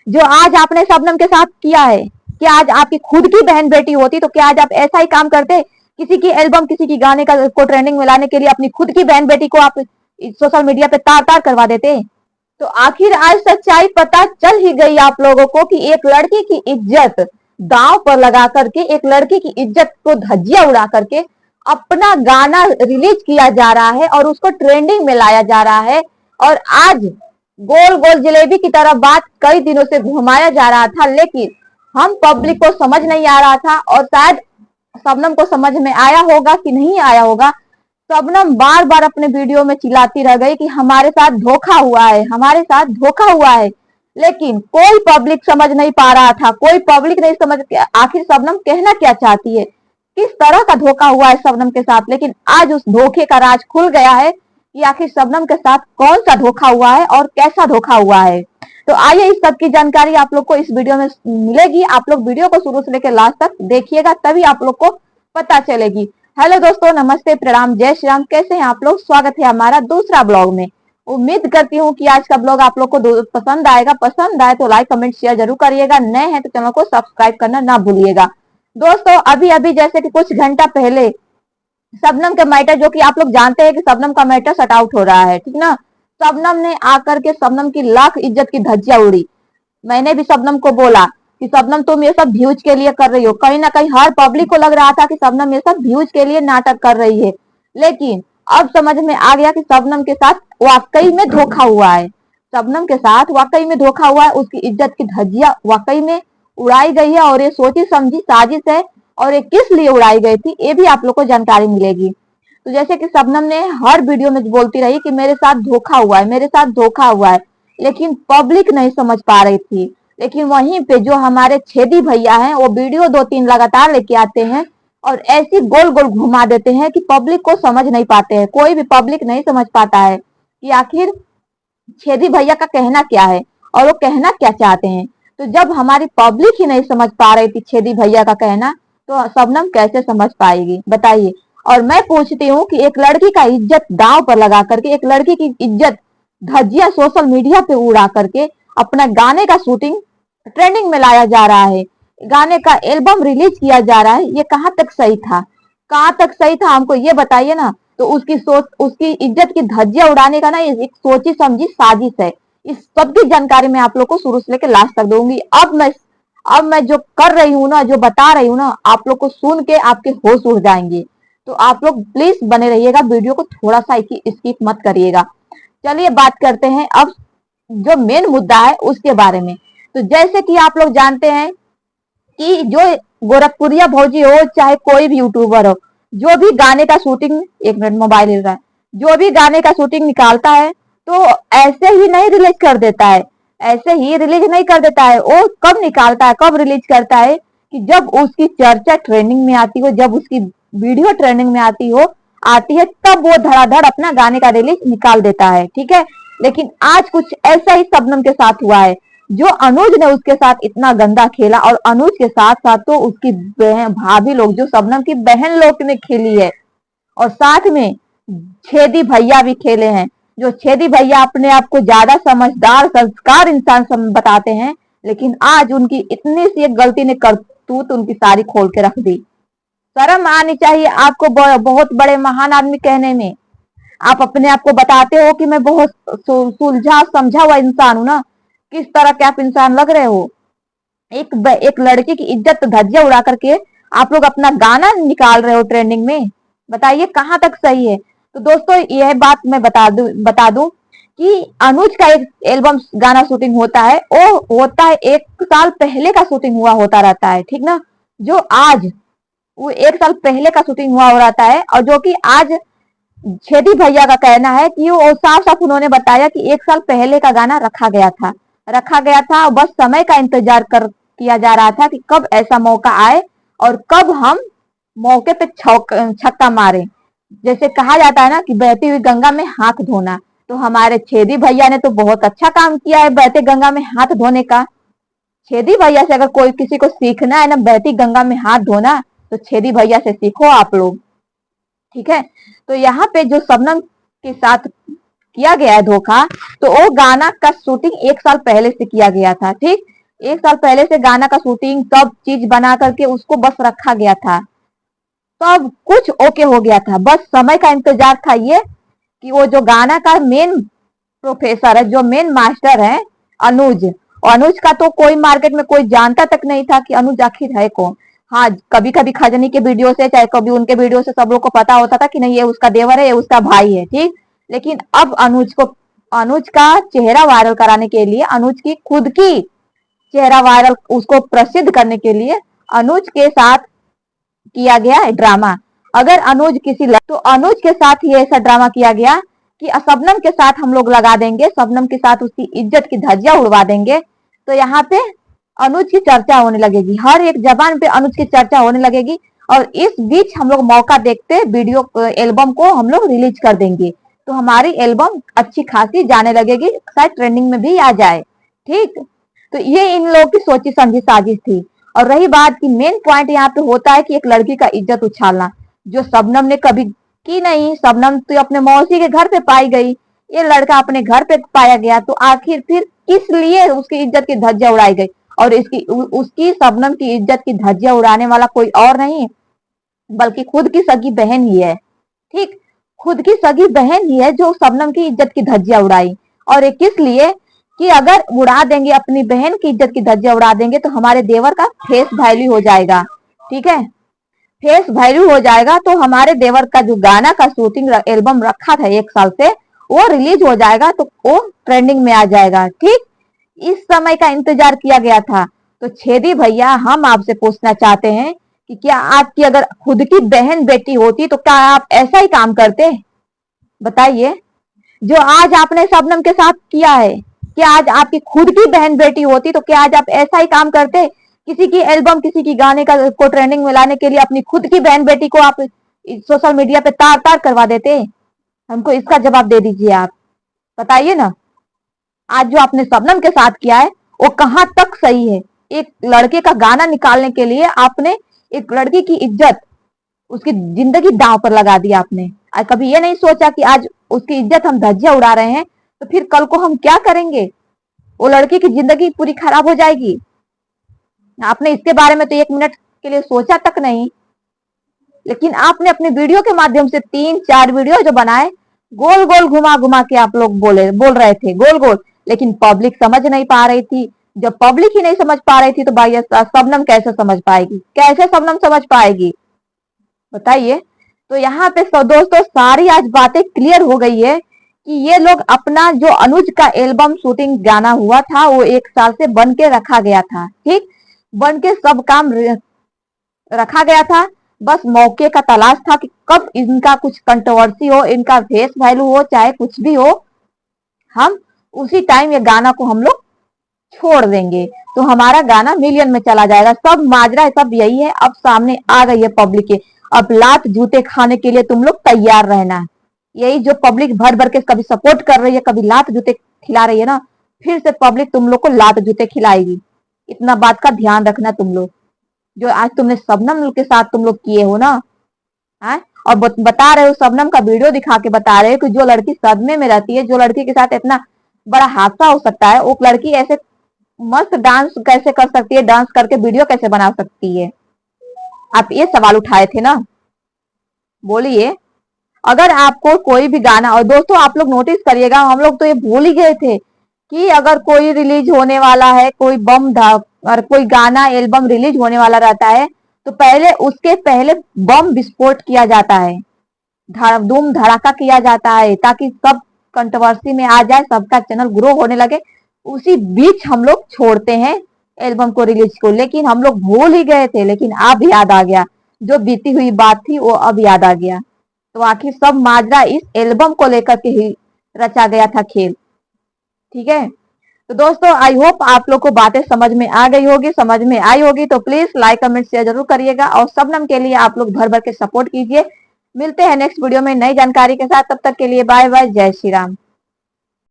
जो आज आपने शबनम के साथ किया है, क्या आज आपकी खुद की बहन बेटी होती तो क्या आज आप ऐसा ही काम करते? किसी की एल्बम, किसी की गाने का को ट्रेंडिंग में लाने के लिए अपनी खुद की बहन बेटी को आप सोशल मीडिया पे तार तार करवा देते? तो आखिर आज सच्चाई पता चल ही गई आप लोगों को कि एक लड़की की इज्जत दांव पर लगा करके, एक लड़की की इज्जत को धज्जियां उड़ा करके अपना गाना रिलीज किया जा रहा है और उसको ट्रेंडिंग में लाया जा रहा है। और आज गोल गोल जलेबी की तरह बात कई दिनों से घुमाया जा रहा था, लेकिन हम पब्लिक को समझ नहीं आ रहा था और शायद शबनम को समझ में आया होगा कि नहीं आया होगा। शबनम बार बार अपने वीडियो में चिल्लाती रह गई कि हमारे साथ धोखा हुआ है, हमारे साथ धोखा हुआ है, लेकिन कोई पब्लिक समझ नहीं पा रहा था, कोई पब्लिक नहीं समझ आखिर शबनम कहना क्या चाहती है, किस तरह का धोखा हुआ है शबनम के साथ। लेकिन आज उस धोखे का राज खुल गया है कि आखिर शबनम के साथ कौन सा धोखा हुआ है और कैसा धोखा हुआ है। तो आइए इस सब की जानकारी आप लोग को इस वीडियो में मिलेगी। आप लोग वीडियो को शुरू से लेकर लास्ट तक देखिएगा, तभी आप लोग को पता चलेगी। हेलो दोस्तों, नमस्ते, प्रणाम, जय श्री राम। कैसे हैं आप लोग? स्वागत है हमारा दूसरा ब्लॉग में। उम्मीद करती हूँ कि आज का ब्लॉग आप लोग को पसंद आएगा। पसंद आए तो लाइक कमेंट शेयर जरूर करिएगा। नए हैं तो चैनल को सब्सक्राइब करना ना भूलिएगा। दोस्तों अभी अभी जैसे कि कुछ घंटा पहले शबनम का मैटर, जो कि आप लोग जानते हैं कि शबनम का मैटर सट आउट हो रहा है, ठीक ना। शबनम ने आकर के शबनम की लाख इज्जत की धज्जियां उड़ी। मैंने भी शबनम को बोला कि शबनम तुम ये सब व्यूज के लिए कर रही हो। कहीं ना कहीं हर पब्लिक को लग रहा था कि शबनम ये सब व्यूज के लिए नाटक कर रही है, लेकिन अब समझ में आ गया कि शबनम के साथ वाकई में धोखा हुआ है। शबनम के साथ वाकई में धोखा हुआ है। उसकी इज्जत की धज्जियां वाकई में उड़ाई गई है और ये सोची समझी साजिश है। और ये किस लिए उड़ाई गई थी ये भी आप लोग को जानकारी मिलेगी। तो जैसे कि शबनम ने हर वीडियो में बोलती रही कि मेरे साथ धोखा हुआ है, मेरे साथ धोखा हुआ है, लेकिन पब्लिक नहीं समझ पा रही थी। लेकिन वहीं पे जो हमारे छेदी भैया हैं वो वीडियो 2-3 लगातार लेके आते हैं और ऐसी गोल गोल घुमा देते हैं कि पब्लिक को समझ नहीं पाते हैं। कोई भी पब्लिक नहीं समझ पाता है कि आखिर छेदी भैया का कहना क्या है और वो कहना क्या चाहते हैं। तो जब हमारी पब्लिक ही नहीं समझ पा रही थी छेदी भैया का कहना, तो शबनम कैसे समझ पाएगी बताइए। और मैं पूछती हूँ कि एक लड़की का इज्जत दांव पर लगा करके, एक लड़की की इज्जत धज्जियां सोशल मीडिया पे उड़ा करके अपना गाने का शूटिंग ट्रेंडिंग में लाया जा रहा है, गाने का एल्बम रिलीज किया जा रहा है, ये कहाँ तक सही था? कहाँ तक सही था हमको ये बताइए ना। तो उसकी सोच, उसकी इज्जत की धज्जियां उड़ाने का ना ये एक सोची समझी साजिश है। इस सब की जानकारी मैं आप लोग को शुरू से लेकर लास्ट तक दूंगी। अब मैं जो कर रही हूँ ना, जो बता रही हूँ ना, आप लोग को सुन के आपके होश उड़ जाएंगे। तो आप लोग प्लीज बने रहिएगा, वीडियो को थोड़ा सा स्किप मत करिएगा। चलिए बात करते हैं अब जो मेन मुद्दा है उसके बारे में। तो जैसे कि आप लोग जानते हैं कि जो गोरखपुरिया भौजी हो चाहे कोई भी यूट्यूबर हो, जो भी गाने का शूटिंग, एक मिनट मोबाइल हिल रहा है, जो भी गाने का शूटिंग निकालता है तो ऐसे ही नहीं रिलीज कर देता है, ऐसे ही रिलीज नहीं कर देता है। वो कब निकालता है, कब रिलीज करता है कि जब उसकी चर्चा ट्रेंडिंग में आती हो, जब उसकी वीडियो ट्रेंडिंग में आती है तब वो धड़ाधड़ अपना गाने का रिलीज निकाल देता है, ठीक है। लेकिन आज कुछ ऐसा ही शबनम के साथ हुआ है। जो अनुज ने उसके साथ इतना गंदा खेला, और अनुज के साथ साथ तो उसकी भाभी लोग, जो शबनम की बहन लोग ने खेली है, और साथ में छेदी भैया भी खेले हैं। जो छेदी भैया अपने आप को ज्यादा समझदार संस्कार इंसान बताते हैं, लेकिन आज उनकी इतनी सी एक गलती ने करतूत उनकी सारी खोल के रख दी। शर्म आनी चाहिए आपको बहुत बड़े महान आदमी कहने में। आप अपने आप को बताते हो कि मैं बहुत सुलझा समझा हुआ इंसान हूं ना, किस तरह के आप इंसान लग रहे हो। एक लड़की की इज्जत धज्जियां उड़ा करके आप लोग अपना गाना निकाल रहे हो ट्रेंडिंग में, बताइए कहाँ तक सही है। तो दोस्तों यह बात मैं बता दूं कि अनुज का एक एल्बम गाना शूटिंग होता है, वो होता है 1 साल पहले का शूटिंग हुआ होता रहता है, ठीक ना। जो आज वो 1 साल पहले का शूटिंग हुआ हो रहता है, और जो कि आज छेदी भैया का कहना है कि वो साफ साफ उन्होंने बताया कि 1 साल पहले का गाना रखा गया था, बस समय का इंतजार किया जा रहा था कि कब ऐसा मौका आए और कब हम मौके पे छक्का मारे। जैसे कहा जाता है ना कि बहती हुई गंगा में हाथ धोना, तो हमारे छेदी भैया ने तो बहुत अच्छा काम किया है बहती गंगा में हाथ धोने का। छेदी भैया से अगर कोई किसी को सीखना है ना बहती गंगा में हाथ धोना, तो छेदी भैया से सीखो आप लोग, ठीक है। तो यहाँ पे जो शबनम के साथ किया गया है धोखा, तो वो गाना का शूटिंग 1 साल पहले से किया गया था। ठीक, 1 साल पहले से गाना का शूटिंग सब चीज बना करके उसको बस रखा गया था, सब कुछ ओके हो गया था। बस समय का इंतजार था ये कि वो जो गाना का मेन प्रोफेसर है, जो मेन मास्टर है अनुज, और अनुज का तो कोई मार्केट में कोई जानता तक नहीं था कि अनुज आखिर है कौन। हाँ, कभी कभी खजनी के वीडियो से, चाहे कभी उनके वीडियो से सब लोग को पता होता था कि नहीं ये उसका देवर है, ये उसका भाई है। ठीक, लेकिन अब अनुज का चेहरा वायरल कराने के लिए, अनुज की खुद की चेहरा वायरल उसको प्रसिद्ध करने के लिए अनुज के साथ किया गया है ड्रामा। अगर अनुज तो अनुज के साथ ही ऐसा ड्रामा किया गया कि शबनम के साथ हम लोग लगा देंगे, शबनम के साथ उसकी इज्जत की धज्जियां उड़वा देंगे, तो यहाँ पे अनुज की चर्चा होने लगेगी, हर एक जबान पे अनुज की चर्चा होने लगेगी। और इस बीच हम लोग मौका देखते वीडियो एल्बम को हम लोग रिलीज कर देंगे, तो हमारी एल्बम अच्छी खासी जाने लगेगी, शायद ट्रेंडिंग में भी आ जाए। ठीक, तो ये इन लोगों की सोची समझी साजिश थी। और रही बात की मेन पॉइंट यहाँ पे होता है कि एक लड़की का इज्जत उछालना, जो शबनम ने कभी की नहीं। शबनम तो अपने मौसी के घर पे पाई गई, ये लड़का अपने घर पे पाया गया, तो आखिर फिर किस लिए उसकी इज्जत की धज्जियां उड़ाई गई। और उसकी शबनम की इज्जत की धज्जियां उड़ाने वाला कोई और नहीं बल्कि खुद की सगी बहन ही है। ठीक, खुद की सगी बहन ही है जो शबनम की इज्जत की धज्जियां उड़ाई। और ये किस लिए कि अगर उड़ा देंगे, अपनी बहन की इज्जत की धज्जियां उड़ा देंगे, तो हमारे देवर का फेस वैल्यू हो जाएगा। ठीक है, फेस वैल्यू हो जाएगा, तो हमारे देवर का जो गाना का शूटिंग एल्बम रखा था 1 साल से, वो रिलीज हो जाएगा, तो वो ट्रेंडिंग में आ जाएगा। ठीक, इस समय का इंतजार किया गया था। तो छेदी भैया, हम आपसे पूछना चाहते हैं कि क्या आपकी अगर खुद की बहन बेटी होती तो क्या आप ऐसा ही काम करते? बताइए, जो आज आपने शबनम के साथ किया है, क्या आज आपकी खुद की बहन बेटी होती तो क्या आज आप ऐसा ही काम करते? किसी की एल्बम, किसी की गाने का को ट्रेंडिंग में लाने के लिए अपनी खुद की बहन बेटी को आप सोशल मीडिया पे तार तार करवा देते? हमको इसका जवाब दे दीजिए आप, बताइए ना। आज जो आपने शबनम के साथ किया है वो कहां तक सही है? एक लड़के का गाना निकालने के लिए आपने एक लड़की की इज्जत, उसकी जिंदगी दांव पर लगा दी आपने। आज कभी ये नहीं सोचा कि आज उसकी इज्जत हम धज्जियां उड़ा रहे हैं, तो फिर कल को हम क्या करेंगे? वो लड़की की जिंदगी पूरी खराब हो जाएगी। आपने इसके बारे में तो 1 मिनट के लिए सोचा तक नहीं। लेकिन आपने अपने वीडियो के माध्यम से 3-4 वीडियो जो बनाए, गोल गोल घुमा घुमा के आप लोग बोल रहे थे गोल गोल, लेकिन पब्लिक समझ नहीं पा रही थी। जब पब्लिक ही नहीं समझ पा रही थी तो भाई शबनम कैसे समझ पाएगी? कैसे शबनम समझ पाएगी, बताइए। तो यहाँ पे दोस्तों सारी आज बातें क्लियर हो गई है कि ये लोग अपना जो अनुज का एल्बम शूटिंग गाना हुआ था वो 1 साल से बन के रखा गया था। ठीक, बन के सब काम रखा गया था, बस मौके का तलाश था कि कब इनका कुछ कंट्रोवर्सी हो, इनका फेस वैल्यू हो, चाहे कुछ भी हो, हम उसी टाइम ये गाना को हम लोग छोड़ देंगे, तो हमारा गाना मिलियन में चला जाएगा। सब माजरा सब यही है, अब सामने आ गई है पब्लिक के। अब लात जूते खाने के लिए तुम लोग तैयार रहना। यही जो पब्लिक भर भर के कभी सपोर्ट कर रही है, कभी लात जूते खिला रही है ना, फिर से पब्लिक तुम लोग को लात जूते खिलाएगी। इतना बात का ध्यान रखना तुम लोग, जो आज तुमने शबनम के साथ तुम लोग किए हो ना। है, और बता रहे हो, शबनम का वीडियो दिखा के बता रहे हो कि जो लड़की सदमे में रहती है, जो लड़की के साथ इतना बड़ा हादसा हो सकता है, वो लड़की ऐसे मस्त डांस कैसे कर सकती है, डांस करके वीडियो कैसे बना सकती है? आप ये सवाल उठाए थे ना, बोलिए। अगर आपको कोई भी गाना, और दोस्तों आप लोग नोटिस करिएगा, हम लोग तो ये भूल ही गए थे कि अगर कोई रिलीज होने वाला है, कोई और कोई गाना एल्बम रिलीज होने वाला रहता है, तो उसके पहले बम विस्फोट किया जाता है, धूम धड़ाका किया जाता है, ताकि सब कंट्रोवर्सी में आ जाए, सबका चैनल ग्रो होने लगे। उसी बीच हम लोग छोड़ते हैं एल्बम को रिलीज को, लेकिन हम लोग भूल ही गए थे, लेकिन अब याद आ गया। जो बीती हुई बात थी वो अब याद आ गया। तो आखिर सब माजरा इस एल्बम को लेकर के ही रचा गया था खेल। ठीक है, तो दोस्तों आई होप आप लोग को बातें समझ में आ गई होगी, समझ में आई होगी, तो प्लीज लाइक कमेंट शेयर जरूर करिएगा, और शबनम के लिए आप लोग भर भर के सपोर्ट कीजिए। मिलते हैं नेक्स्ट वीडियो में नई जानकारी के साथ, तब तक के लिए बाय बाय, जय श्री राम।